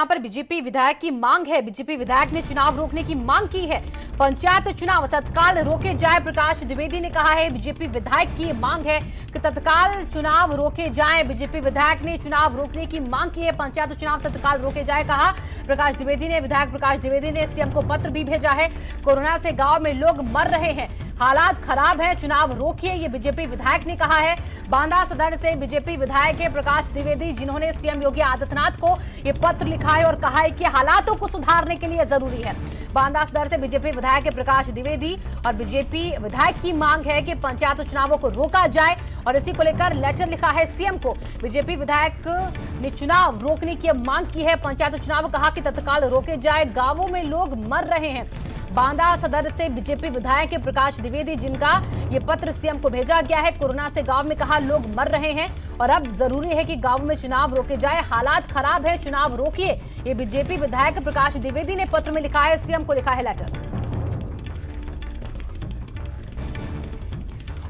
यहाँ पर बीजेपी विधायक की मांग है। बीजेपी विधायक ने चुनाव रोकने की मांग की है। पंचायत चुनाव तत्काल रोके जाए, प्रकाश द्विवेदी ने कहा है। बीजेपी विधायक की मांग है कि तत्काल चुनाव रोके जाए। बीजेपी विधायक ने चुनाव रोकने की मांग की है। पंचायत चुनाव तत्काल रोके जाए, कहा प्रकाश द्विवेदी ने। विधायक प्रकाश द्विवेदी ने सीएम को पत्र भी भेजा है। कोरोना से गांव में लोग मर रहे हैं, हालात खराब है, चुनाव रोकिए, ये बीजेपी विधायक ने कहा है। बांदा सदर से बीजेपी विधायक है प्रकाश द्विवेदी, जिन्होंने सीएम योगी आदित्यनाथ को ये पत्र लिखा है और कहा है कि हालातों को सुधारने के लिए जरूरी है। बांदा सदर से बीजेपी विधायक है प्रकाश द्विवेदी और बीजेपी विधायक की मांग है कि पंचायत चुनावों को रोका जाए और इसी को लेकर लेटर लिखा है सीएम को। बीजेपी विधायक ने चुनाव रोकने की मांग की है। पंचायत चुनाव कहा कि तत्काल रोके जाए, गांवों में लोग मर रहे हैं। बांदा सदर से बीजेपी विधायक के प्रकाश द्विवेदी, जिनका ये पत्र सीएम को भेजा गया है। कोरोना से गांव में कहा लोग मर रहे हैं और अब जरूरी है कि गांव में चुनाव रोके जाए, हालात खराब है, चुनाव रोकिए, ये बीजेपी विधायक प्रकाश द्विवेदी ने पत्र में लिखा है। सीएम को लिखा है लेटर।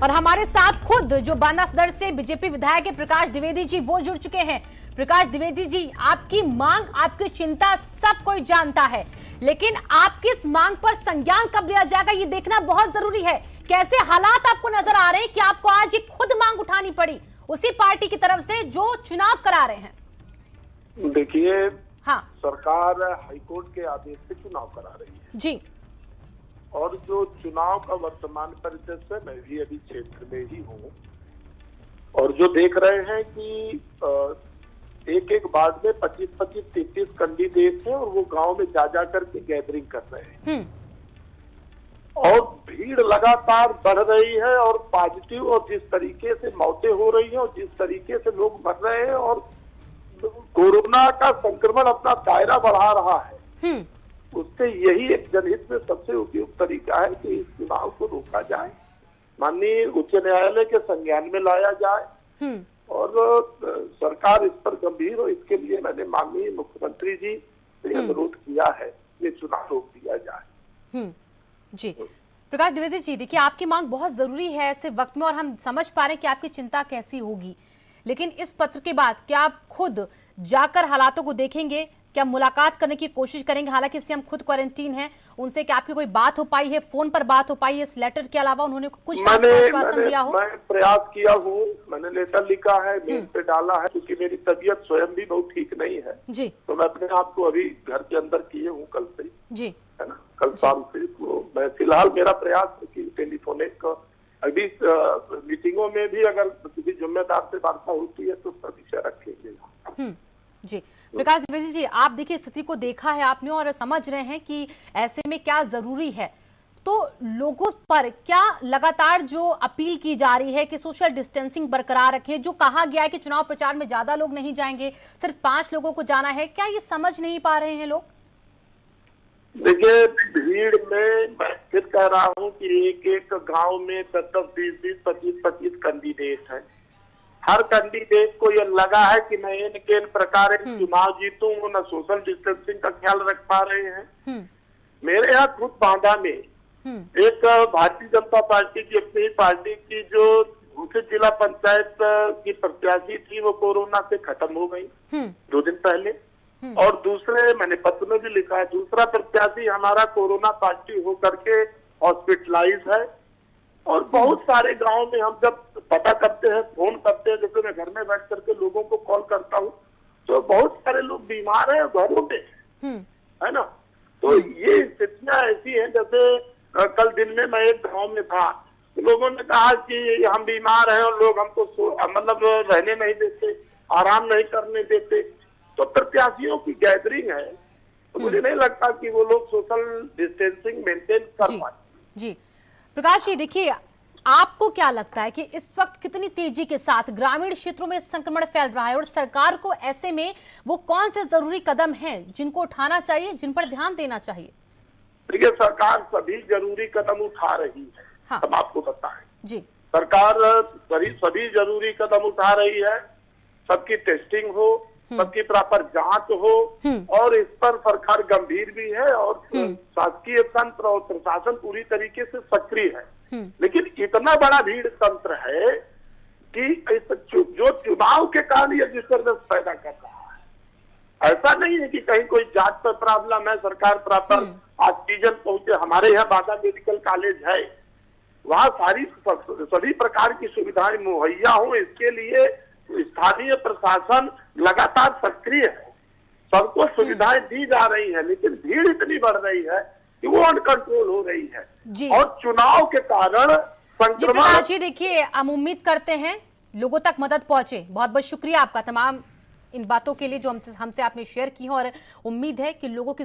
और हमारे साथ खुद जो बांदा सदर से बीजेपी विधायक है प्रकाश द्विवेदी जी, वो जुड़ चुके हैं। प्रकाश द्विवेदी जी, आपकी मांग, आपकी चिंता सब कोई जानता है, लेकिन आपकी इस मांग पर संज्ञान कब लिया जाएगा, ये देखना बहुत जरूरी है। कैसे हालात आपको नजर आ रहे हैं कि आपको आज ये खुद मांग उठानी पड़ी उसी पार्टी की तरफ से जो चुनाव करा रहे हैं? देखिए, हाँ, सरकार हाईकोर्ट के आदेश से चुनाव करा रही है जी, और जो चुनाव का वर्तमान परिदृश्य है, मैं भी अभी क्षेत्र में ही हूँ और जो देख रहे हैं कि एक एक वार्ड में 25-25, 33 कैंडिडेट हैं और वो गांव में जा करके गैदरिंग कर रहे हैं और भीड़ लगातार बढ़ रही है और पॉजिटिव और जिस तरीके से मौतें हो रही हैं और जिस तरीके से लोग मर रहे हैं और कोरोना का संक्रमण अपना दायरा बढ़ा रहा है, उससे यही एक जनहित में सबसे उपयुक्त तरीका है कि इस चुनाव को रोका जाए, माननीय उच्च न्यायालय के संज्ञान में लाया जाए और सरकार इस पर गंभीर हो। इसके लिए मैंने माननीय मुख्यमंत्री जी से अनुरोध किया है, ये चुनाव रोक दिया जाए। जी, प्रकाश द्विवेदी जी, देखिए आपकी मांग बहुत जरूरी है ऐसे वक्त में और हम समझ पा रहे हैं कि आपकी चिंता कैसी होगी, लेकिन इस पत्र के बाद क्या आप खुद जाकर हालातों को देखेंगे, क्या मुलाकात करने की कोशिश करेंगे? हालांकि सीएम खुद क्वारंटीन है, उनसे क्या आपकी कोई बात हो पाई है, फोन पर बात हो पाई है? इस लेटर के अलावा उन्होंने कुछ आश्वासन दिया हो? मैं प्रयास किया हूँ, मैंने लेटर लिखा है, मेल पे डाला है, क्योंकि मेरी तबीयत स्वयं भी बहुत ठीक नहीं है जी, तो मैं अपने आप को अभी घर के अंदर किए हूँ कल से जी, है ना, कल शाम से। तो मैं फिलहाल मेरा प्रयास है कि टेलीफोनिक अभी मीटिंगों में भी अगर किसी जिम्मेदार से वार्ता होती है तो विषय रखेंगे। जी, प्रकाश द्विवेदी जी, आप देखिए स्थिति को देखा है आपने और समझ रहे हैं कि ऐसे में क्या जरूरी है, तो लोगों पर क्या लगातार जो अपील की जा रही है कि सोशल डिस्टेंसिंग बरकरार रखें, जो कहा गया है कि चुनाव प्रचार में ज्यादा लोग नहीं जाएंगे, सिर्फ 5 लोगों को जाना है, क्या ये समझ नहीं पा रहे हैं लोग? देखिए, भीड़ में मैं फिर कह रहा हूँ कि एक एक गांव में 10-10, 20-20, 25-25 कैंडिडेट हैं। हर कैंडिडेट को ये लगा है कि मैं इन प्रकार चुनाव जीतूं, वो न सोशल डिस्टेंसिंग का ख्याल रख पा रहे हैं। मेरे यहाँ खुद बांदा में एक भारतीय जनता पार्टी की, अपनी पार्टी की जो दूसरे जिला पंचायत की प्रत्याशी थी, वो कोरोना से खत्म हो गई 2 दिन पहले। और दूसरे, मैंने पत्र में भी लिखा है, दूसरा प्रत्याशी हमारा कोरोना पॉजिटिव होकर के हॉस्पिटलाइज है। और बहुत सारे गांव में हम जब पता करते हैं, फोन करते हैं, जैसे मैं घर में बैठ करके लोगों को कॉल करता हूँ, तो बहुत सारे लोग बीमार हैं घरों में, है ना। तो ये स्थितियां ऐसी हैं, जैसे कल दिन में मैं एक गांव में था, तो लोगों ने कहा कि हम बीमार हैं और लोग हमको मतलब रहने नहीं देते, आराम नहीं करने देते। तो प्रत्याशियों की गैदरिंग है, तो मुझे नहीं लगता कि वो लोग सोशल डिस्टेंसिंग मेंटेन कर पाए। जी, प्रकाश जी, देखिए आपको क्या लगता है कि इस वक्त कितनी तेजी के साथ ग्रामीण क्षेत्रों में संक्रमण फैल रहा है और सरकार को ऐसे में वो कौन से जरूरी कदम हैं जिनको उठाना चाहिए, जिन पर ध्यान देना चाहिए? देखिए, सरकार सभी जरूरी कदम उठा रही है। हाँ, हम आपको बताएं जी, सरकार सभी जरूरी कदम उठा रही है। सबकी टेस्टिंग हो, सबकी प्रॉपर जांच हो और इस पर सरकार गंभीर भी है और शासकीय तंत्र और प्रशासन पूरी तरीके से सक्रिय है। लेकिन इतना बड़ा भीड़ तंत्र है कि जो चुनाव के कारण ये डिस्टर्बेंस पैदा कर रहा ऐसा नहीं है कि कहीं कोई जांच पर प्रॉब्लम है, सरकार प्रॉपर ऑक्सीजन पहुंचे। हमारे यहाँ बाबा मेडिकल कॉलेज है, वहाँ सभी प्रकार की सुविधाएं मुहैया हो, इसके लिए स्थानीय प्रशासन लगातार सक्रिय है, सबको सुविधाएं दी जा रही है, लेकिन भीड़ इतनी बढ़ रही है कि वो अनकंट्रोल हो रही है। जी। और चुनाव के कारण जी संक्रमण। प्रकाश जी, देखिए हम उम्मीद करते हैं लोगों तक मदद पहुंचे। बहुत बहुत शुक्रिया आपका तमाम इन बातों के लिए जो हमसे आपने शेयर की है, और उम्मीद है कि लोगों की